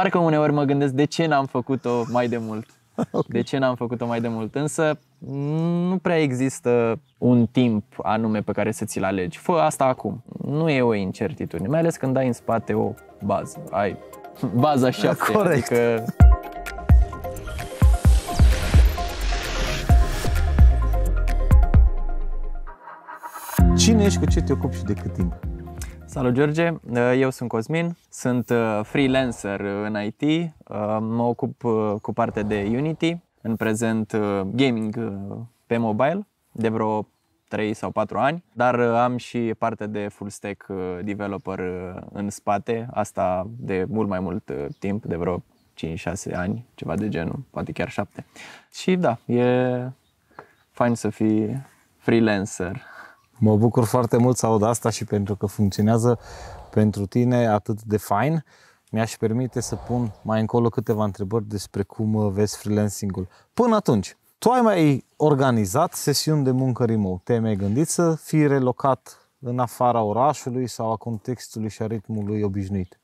Parcă uneori mă gândesc de ce n-am făcut-o mai de mult. Okay. De ce n-am făcut-o mai de mult? Însă nu prea există un timp anume pe care să ți-l alegi. Fă asta acum. Nu e o incertitudine, mai ales când ai în spate o bază. Ai baza 7. Corect. Adică... Cine ești, cu ce te ocupi și de cât timp? Salut, George! Eu sunt Cosmin, sunt freelancer în IT, mă ocup cu partea de Unity, în prezent gaming pe mobile de vreo 3 sau 4 ani, dar am și parte de full stack developer în spate, asta de mult mai mult timp, de vreo 5-6 ani, ceva de genul, poate chiar 7. Și da, e fain să fii freelancer. Mă bucur foarte mult să aud asta și pentru că funcționează pentru tine atât de fain. Mi-aș permite să pun mai încolo câteva întrebări despre cum vezi freelancing-ul. Până atunci, tu ai mai organizat sesiuni de muncă remote? Te-ai mai gândit să fii relocat în afara orașului sau a contextului și a ritmului obișnuit?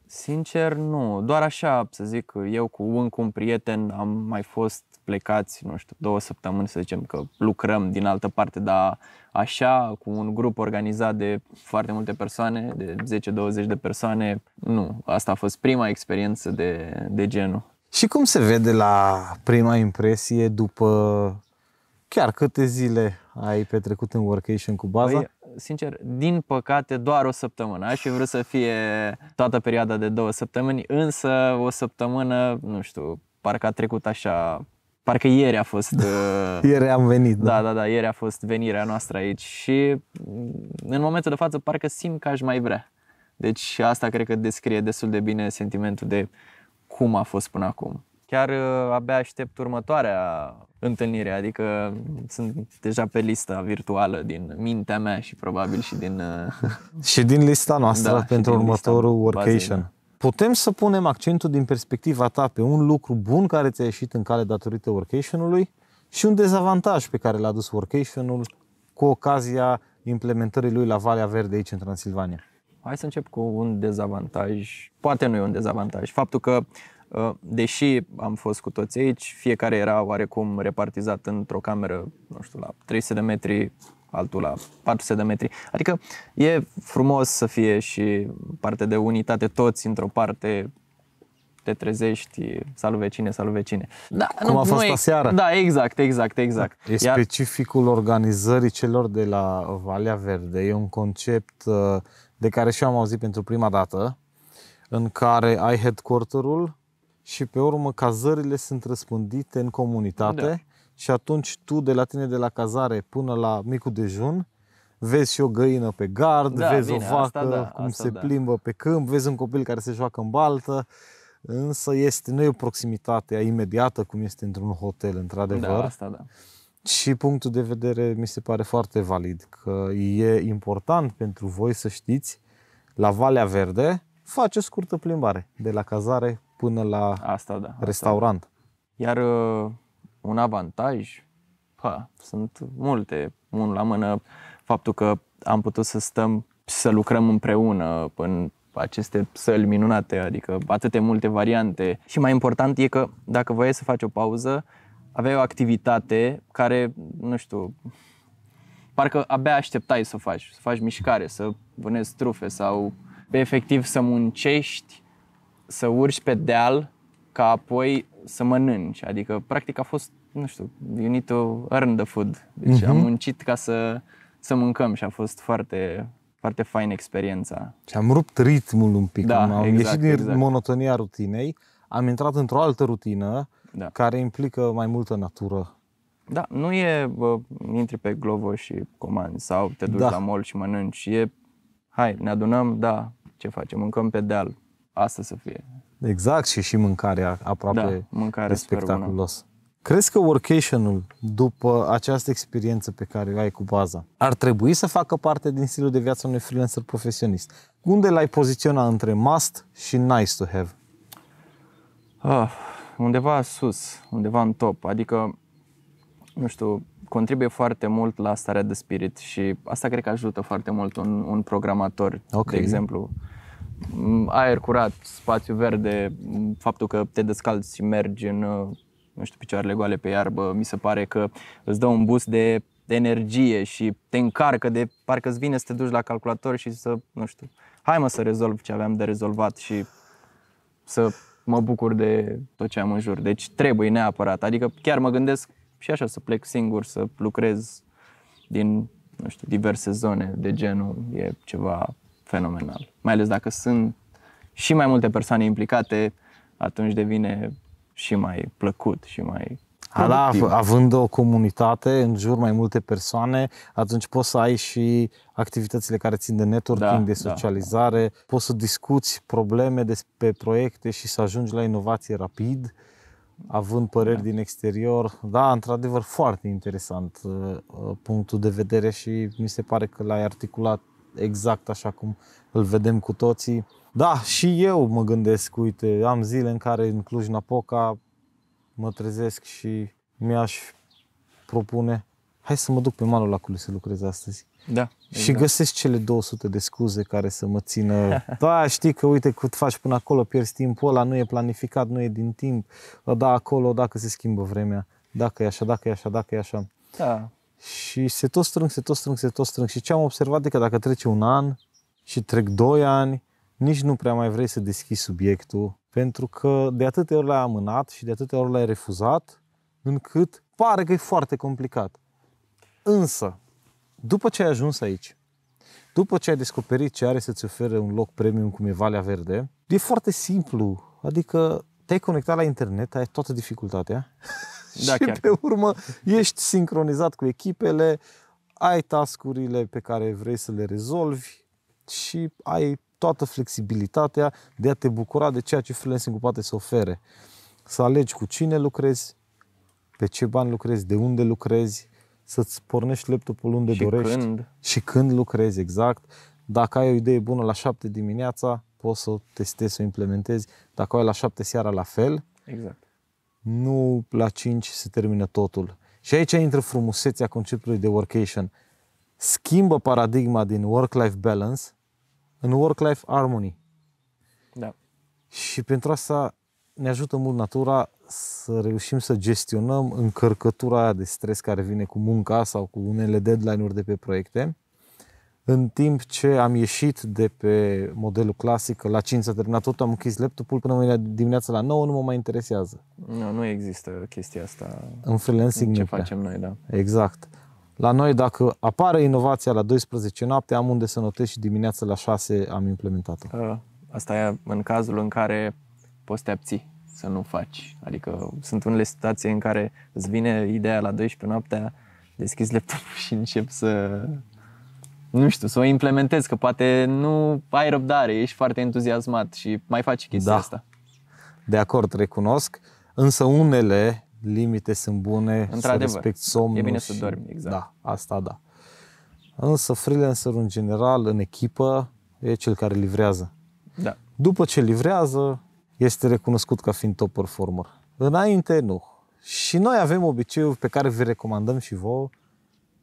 Sincer, nu. Doar așa, să zic, eu cu un prieten am mai fost plecați, nu știu, 2 săptămâni, să zicem că lucrăm din altă parte, dar așa, cu un grup organizat de foarte multe persoane, de 10-20 de persoane, nu. Asta a fost prima experiență de genul. Și cum se vede la prima impresie după chiar câte zile ai petrecut în workation cu baza? Păi, sincer, din păcate doar o săptămână. Aș fi vrut să fie toată perioada de 2 săptămâni, însă o săptămână, nu știu, parcă a trecut așa, parcă ieri a fost... Ieri am venit. Da, ieri a fost venirea noastră aici și în momentul de față parcă simt că aș mai vrea. Deci asta cred că descrie destul de bine sentimentul de cum a fost până acum. Chiar abia aștept următoarea întâlnire, adică sunt deja pe lista virtuală din mintea mea și probabil și din... Și din lista noastră, da, pentru următorul workation. Bazei, da. Putem să punem accentul din perspectiva ta pe un lucru bun care ți-a ieșit în cale datorită workation-ului și un dezavantaj pe care l-a dus workation-ul cu ocazia implementării lui la Valea Verde aici în Transilvania. Hai să încep cu un dezavantaj, poate nu e un dezavantaj, faptul că deși am fost cu toți aici, fiecare era oarecum repartizat într-o cameră, nu știu, la 300 de metri, altul la 400 de metri. Adică e frumos să fie și parte de unitate, toți într-o parte, te trezești, salut vecine. Da, cum a fost aseară. Da, exact. E specificul organizării celor de la Valea Verde, e un concept de care și eu am auzit pentru prima dată, în care ai headquarter-ul și pe urmă cazările sunt răspândite în comunitate, da. Și atunci tu de la tine de la cazare până la micul dejun vezi și o găină pe gard, da, vezi bine, o vacă cum se plimbă pe câmp, vezi un copil care se joacă în baltă, însă nu e o proximitate imediată cum este într-un hotel, într-adevăr. Da, asta da. Și punctul de vedere mi se pare foarte valid, că e important pentru voi să știți, la Valea Verde faci o scurtă plimbare de la cazare până la restaurant. Iar un avantaj, sunt multe. Unul la mână, faptul că am putut să stăm și să lucrăm împreună în aceste săli minunate, adică atâtea multe variante. Și mai important e că dacă voiai să faci o pauză, aveai o activitate care, nu știu, parcă abia așteptai să faci mișcare, să vânezi trufe sau efectiv să muncești, să urci pe deal ca apoi să mănânci. Adică practic a fost, nu știu, you need to earn the food. Deci am muncit ca să mâncăm și a fost foarte, foarte fain experiența. Și am rupt ritmul un pic. Da, am ieșit din monotonia rutinei, am intrat într-o altă rutină care implică mai multă natură. Da, nu e intri pe Glovo și comanzi sau te duci la mall și mănânci. E, hai, ne adunăm, ce facem? Mâncăm pe deal. Asta să fie. Exact, și mâncarea aproape spectaculos. Crezi că workation-ul, după această experiență pe care o ai cu baza, ar trebui să facă parte din stilul de viață unui freelancer profesionist? Unde l-ai poziționa între must și nice to have? Undeva sus, undeva în top. Adică, nu știu, contribuie foarte mult la starea de spirit și asta cred că ajută foarte mult un programator, de exemplu. aer curat, spațiu verde, faptul că te descalzi și mergi în, nu știu, picioarele goale pe iarbă, mi se pare că îți dă un boost de energie și te încarcă de parcă îți vine să te duci la calculator și să, nu știu, hai mă să rezolv ce aveam de rezolvat și să mă bucur de tot ce am în jur. Deci trebuie neapărat, adică chiar mă gândesc și așa să plec singur, să lucrez din, nu știu, diverse zone de genul, e ceva fenomenal. Mai ales dacă sunt și mai multe persoane implicate, atunci devine și mai plăcut și mai productiv. Având o comunitate în jur, mai multe persoane, atunci poți să ai și activitățile care țin de networking, de socializare, poți să discuți probleme despre proiecte și să ajungi la inovație rapid, având păreri din exterior. Da, într-adevăr, foarte interesant punctul de vedere și mi se pare că l-ai articulat exact așa cum îl vedem cu toții. Da, și eu mă gândesc, uite, am zile în care în Cluj-Napoca mă trezesc și mi-aș propune, hai să mă duc pe malul lacului să lucrez astăzi. Da, exact. Și găsesc cele 200 de scuze care să mă țină. Da, știi că uite cât faci până acolo, pierzi timpul ăla, nu e planificat, nu e din timp. Da, acolo, dacă se schimbă vremea, dacă e așa, dacă e așa, dacă e așa. Da. Și se tot strâng. Și ce am observat e că dacă trece un an și trec 2 ani, nici nu prea mai vrei să deschizi subiectul, pentru că de atâtea ori l-ai amânat și de atâtea ori l-ai refuzat, încât pare că e foarte complicat. Însă, după ce ai ajuns aici, după ce ai descoperit ce are să-ți ofere un loc premium cum e Valea Verde, e foarte simplu. Adică te-ai conectat la internet, ai toată dificultatea Da, și chiar. pe urmă ești sincronizat cu echipele, ai task-urile pe care vrei să le rezolvi și ai toată flexibilitatea de a te bucura de ceea ce freelancing poate să ofere. Să alegi cu cine lucrezi, pe ce bani lucrezi, de unde lucrezi, să-ți pornești laptopul unde și dorești și când lucrezi, exact. Dacă ai o idee bună la 7 dimineața, poți să o testezi, să o implementezi. Dacă o ai la 7 seara, la fel. Exact. Nu la 5 se termină totul. Și aici intră frumusețea conceptului de workation. Schimbă paradigma din work-life balance în work-life harmony. Da. Și pentru asta ne ajută mult natura să reușim să gestionăm încărcătura aia de stres care vine cu munca sau cu unele deadline-uri de pe proiecte, în timp ce am ieșit de pe modelul clasic, la 5 s-a terminat totul, am închis laptopul, până mâine dimineața la 9 nu mă mai interesează. Nu există chestia asta în freelancing. Ce facem noi, da. Exact. La noi, dacă apare inovația la 12 noapte, am unde să notez și dimineața la 6 am implementat-o. Asta e în cazul în care poți să te abții, să nu faci. Adică sunt unele situații în care îți vine ideea la 12 noaptea, deschizi laptopul și începi să, nu știu, să o implementezi, că poate nu ai răbdare, ești foarte entuziasmat și mai faci chestia asta. De acord, recunosc, însă unele limite sunt bune, să respecti somnul. E bine să dormi, exact. Da, asta da. Însă freelancerul în general, în echipă, e cel care livrează. Da. După ce livrează, este recunoscut ca fiind top performer. Înainte, nu. Și noi avem obiceiul pe care vi recomandăm și vouă: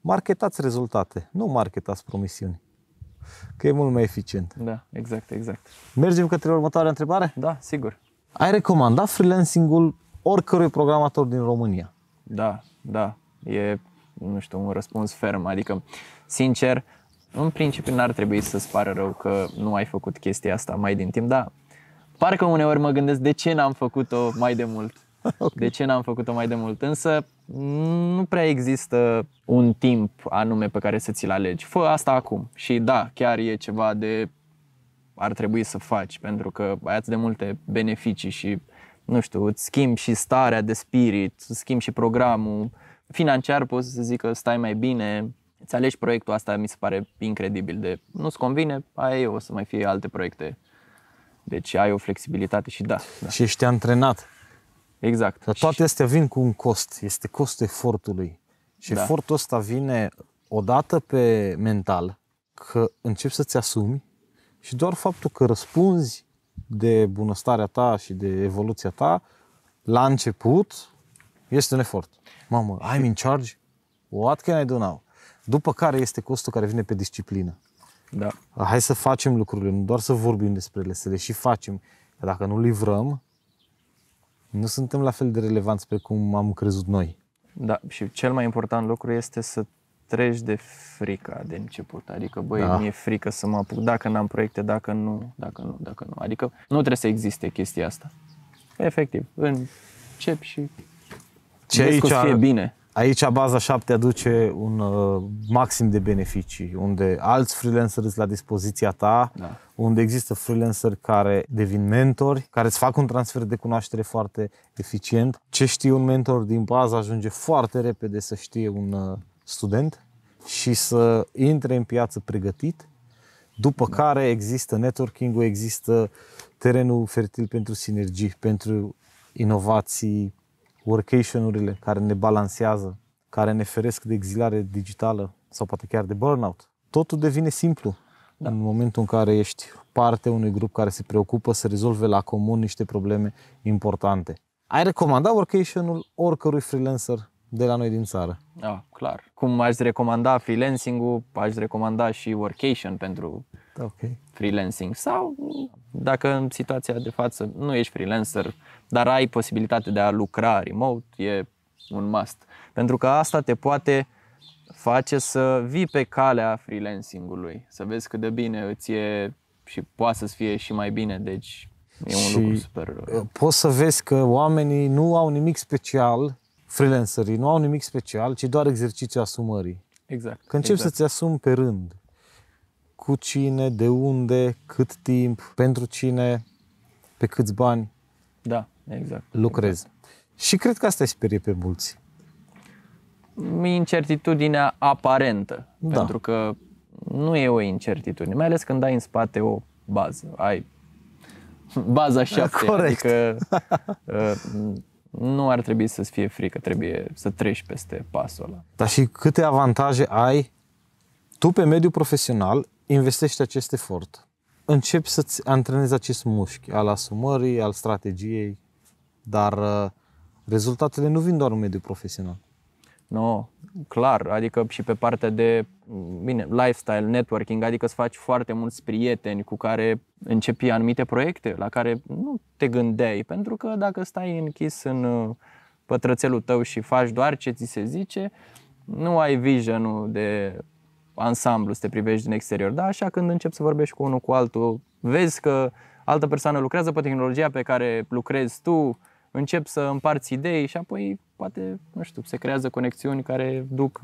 marketați rezultate, nu marketați promisiuni. Că e mult mai eficient. Da, exact. Mergem către următoarea întrebare? Da, sigur. Ai recomandat freelancing-ul oricărui programator din România? Da. E, nu știu, un răspuns ferm. Adică, sincer, în principiu n-ar trebui să-ți pară rău că nu ai făcut chestia asta mai din timp, dar parcă uneori mă gândesc de ce n-am făcut-o mai de mult. Okay. De ce n-am făcut-o mai de mult? Însă nu prea există un timp anume pe care să ți-l alegi. Fă asta acum. Și da, chiar e ceva de ar trebui să faci, pentru că ai atât de multe beneficii și, nu știu, îți schimbi și starea de spirit, îți schimbi și programul. Financiar poți să zic că stai mai bine, îți alegi proiectul, asta mi se pare incredibil. De nu-ți convine, aia e, o să mai fie alte proiecte. Deci ai o flexibilitate și da. Și ești antrenat. Exact. Dar toate astea vin cu un cost, este costul efortului. Și efortul ăsta vine odată pe mental, că începi să-ți asumi, și doar faptul că răspunzi de bunăstarea ta și de evoluția ta la început este un efort. Mamă, I'm in charge? What can I do now? După care este costul care vine pe disciplină. Da. Hai să facem lucrurile, nu doar să vorbim despre ele, să le și facem. Că dacă nu livrăm, nu suntem la fel de relevanți pe cum am crezut noi. Da, și cel mai important lucru este să treci de frica de început. Adică, băi, mi-e frică să mă apuc, dacă n-am proiecte, dacă nu. Adică nu trebuie să existe chestia asta. Efectiv, încep și vezi că o să fie bine. Aici baza 7 aduce un maxim de beneficii, unde alți freelanceri sunt la dispoziția ta, unde există freelanceri care devin mentori, care îți fac un transfer de cunoaștere foarte eficient. Ce știe un mentor din bază ajunge foarte repede să știe un student și să intre în piață pregătit, după care există networking-ul, există terenul fertil pentru sinergii, pentru inovații, workation-urile care ne balansează, care ne feresc de exilare digitală sau poate chiar de burnout. Totul devine simplu în momentul în care ești parte unui grup care se preocupă să rezolve la comun niște probleme importante. Ai recomanda workation-ul oricărui freelancer de la noi din țară? Da, clar. Cum aș recomanda freelancing-ul, aș recomanda și workation pentru freelancing. Sau dacă în situația de față nu ești freelancer, dar ai posibilitate de a lucra remote, e un must. Pentru că asta te poate face să vii pe calea freelancing-ului, să vezi cât de bine îți e și poate să-ți fie și mai bine, deci e un lucru super. Poți să vezi că oamenii nu au nimic special, freelancerii nu au nimic special, ci doar exercițiul asumării. Exact. Că începi să-ți asumi pe rând. Cu cine, de unde, cât timp, pentru cine, pe câți bani. Da, exact. Lucrezi. Și cred că asta îi sperie pe mulți. Incertitudinea aparentă. Pentru că nu e o incertitudine. Mai ales când ai în spate o bază. Ai baza 7. Corect. Adică nu ar trebui să-ți fie frică. Trebuie să treci peste pasul ăla. Dar și câte avantaje ai tu pe mediul profesional, investești acest efort. Începi să-ți antrenezi acest mușchi al asumării, al strategiei, dar rezultatele nu vin doar în mediul profesional. Nu, clar, adică și pe partea de lifestyle, networking, adică să faci foarte mulți prieteni cu care începi anumite proiecte la care nu te gândeai, pentru că dacă stai închis în pătrățelul tău și faci doar ce ți se zice, nu ai vision-ul de ansamblu să te privești din exterior. Da, așa când începi să vorbești cu unul cu altul, vezi că altă persoană lucrează pe tehnologia pe care lucrezi tu, începi să împarți idei și apoi poate, nu știu, se creează conexiuni care duc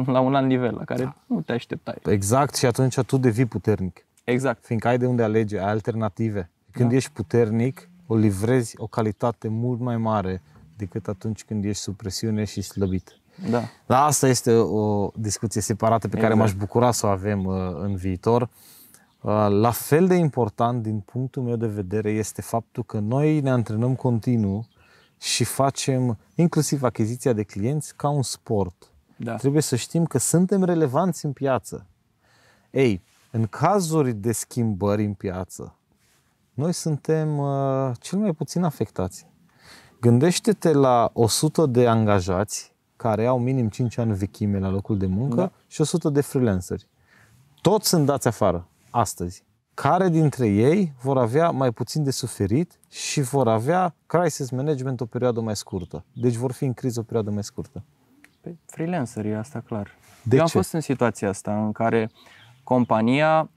la un alt nivel, la care nu te așteptai. Exact, și atunci tu devii puternic. Exact. Fiindcă ai de unde alege, ai alternative. Când ești puternic, o livrezi o calitate mult mai mare decât atunci când ești sub presiune și slăbit. Da. Dar asta este o discuție separată pe care m-aș bucura să o avem în viitor. La fel de important, din punctul meu de vedere, este faptul că noi ne antrenăm continuu și facem inclusiv achiziția de clienți ca un sport. Da. Trebuie să știm că suntem relevanți în piață. Ei, în cazuri de schimbări în piață, noi suntem cel mai puțin afectați. Gândește-te la 100 de angajați care au minim 5 ani vechime la locul de muncă și 100 de freelanceri. Toți sunt dați afară astăzi. Care dintre ei vor avea mai puțin de suferit și vor avea crisis management o perioadă mai scurtă? Deci vor fi în criză o perioadă mai scurtă. Pe freelancerii, asta clar. De Eu am ce? fost în situația asta în care compania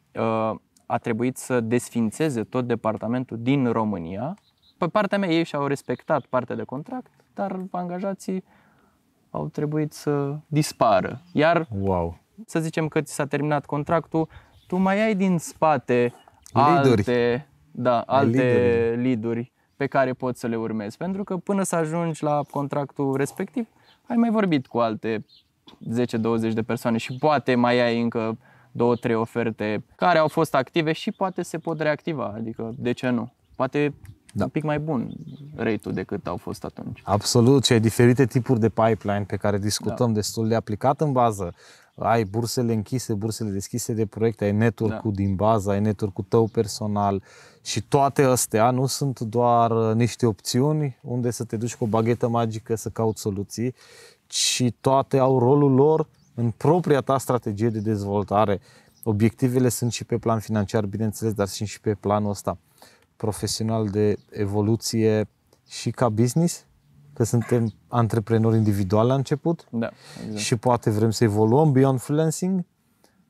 a trebuit să desfințeze tot departamentul din România. Pe partea mea ei și-au respectat partea de contract, dar angajații au trebuit să dispară. Iar să zicem că ți s-a terminat contractul, tu mai ai din spate alte lead-uri pe care poți să le urmezi. Pentru că până să ajungi la contractul respectiv, ai mai vorbit cu alte 10-20 de persoane și poate mai ai încă 2-3 oferte care au fost active și poate se pot reactiva. Adică, de ce nu? Poate un pic mai bun rate-ul decât au fost atunci. Absolut, și ai diferite tipuri de pipeline pe care discutăm destul de aplicat în bază. Ai bursele închise, bursele deschise de proiecte, ai network-ul din bază, ai network-ul tău personal și toate astea nu sunt doar niște opțiuni unde să te duci cu o baghetă magică să cauți soluții, ci toate au rolul lor în propria ta strategie de dezvoltare. Obiectivele sunt și pe plan financiar, bineînțeles, dar sunt și pe planul ăsta profesional de evoluție și ca business, că suntem antreprenori individuali la început, Da, exact. și poate vrem să evoluăm beyond freelancing,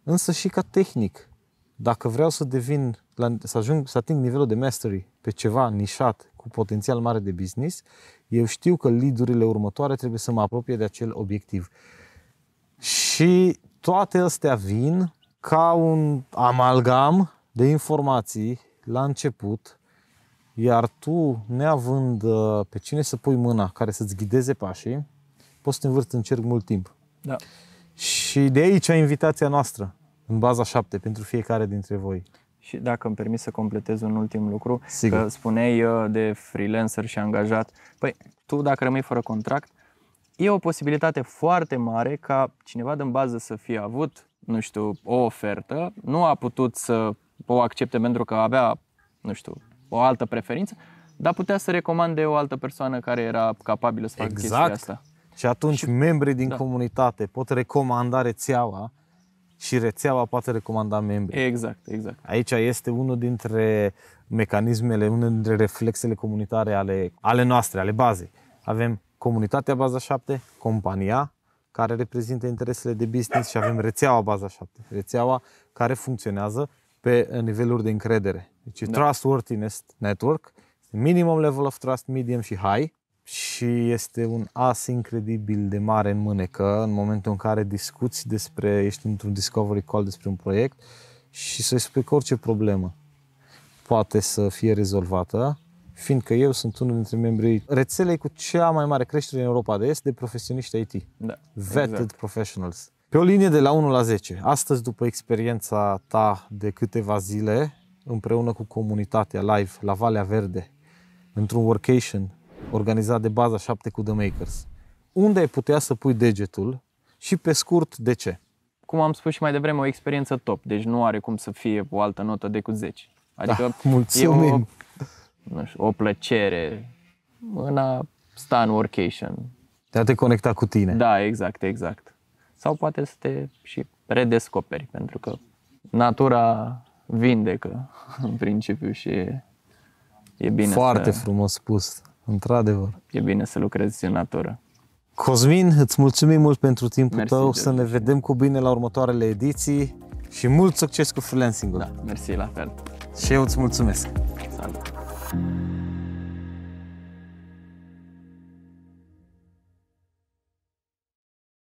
însă și ca tehnic. Dacă vreau să să ating nivelul de mastery pe ceva nișat cu potențial mare de business, eu știu că lead-urile următoare trebuie să mă apropie de acel obiectiv. Și toate astea vin ca un amalgam de informații la început, iar tu, neavând pe cine să pui mâna care să-ți ghideze pașii, poți să te învârți în cerc mult timp. Da. Și de aici invitația noastră, în baza 7, pentru fiecare dintre voi. Și dacă îmi permis să completez un ultim lucru, Sigur. că spuneai de freelancer și angajat, păi tu dacă rămâi fără contract, e o posibilitate foarte mare ca cineva din bază să fie avut, nu știu, o ofertă, nu a putut să o accepte pentru că avea, nu știu, o altă preferință, dar putea să recomande o altă persoană care era capabilă să facă chestia asta. Și atunci membrii din comunitate pot recomanda rețeaua și rețeaua poate recomanda membrii. Exact, exact. Aici este unul dintre mecanismele, unul dintre reflexele comunitare ale noastre, ale bazei. Avem comunitatea Baza 7, compania care reprezintă interesele de business și avem rețeaua Baza 7, rețeaua care funcționează pe niveluri de încredere. Deci Trustworthiness Network, minimum level of trust, medium și high, și este un as incredibil de mare în mânecă în momentul în care discuți ești într-un discovery call despre un proiect și să-i spui că orice problemă poate să fie rezolvată, fiindcă eu sunt unul dintre membrii rețelei cu cea mai mare creștere în Europa de Est de profesioniști IT. Da, Vetted professionals. Pe o linie de la 1 la 10, astăzi, după experiența ta de câteva zile, împreună cu comunitatea live la Valea Verde, într-un workation organizat de Baza 7 cu The Makers, unde ai putea să pui degetul și, pe scurt, de ce? Cum am spus și mai devreme, o experiență top, deci nu are cum să fie o altă notă decât 10. Adică mulțumim. O plăcere în a sta în workation. De a te conecta cu tine. Da, exact, exact. Sau poate să te și redescoperi, pentru că natura vindecă în principiu și e bine. Foarte frumos spus, într-adevăr. E bine să lucrezi în natură. Cosmin, îți mulțumim mult pentru timpul Mersi, tău, George. să ne vedem cu bine la următoarele ediții și mult succes cu freelancing-ul. Da, mersi la fel. Și eu îți mulțumesc. Salut!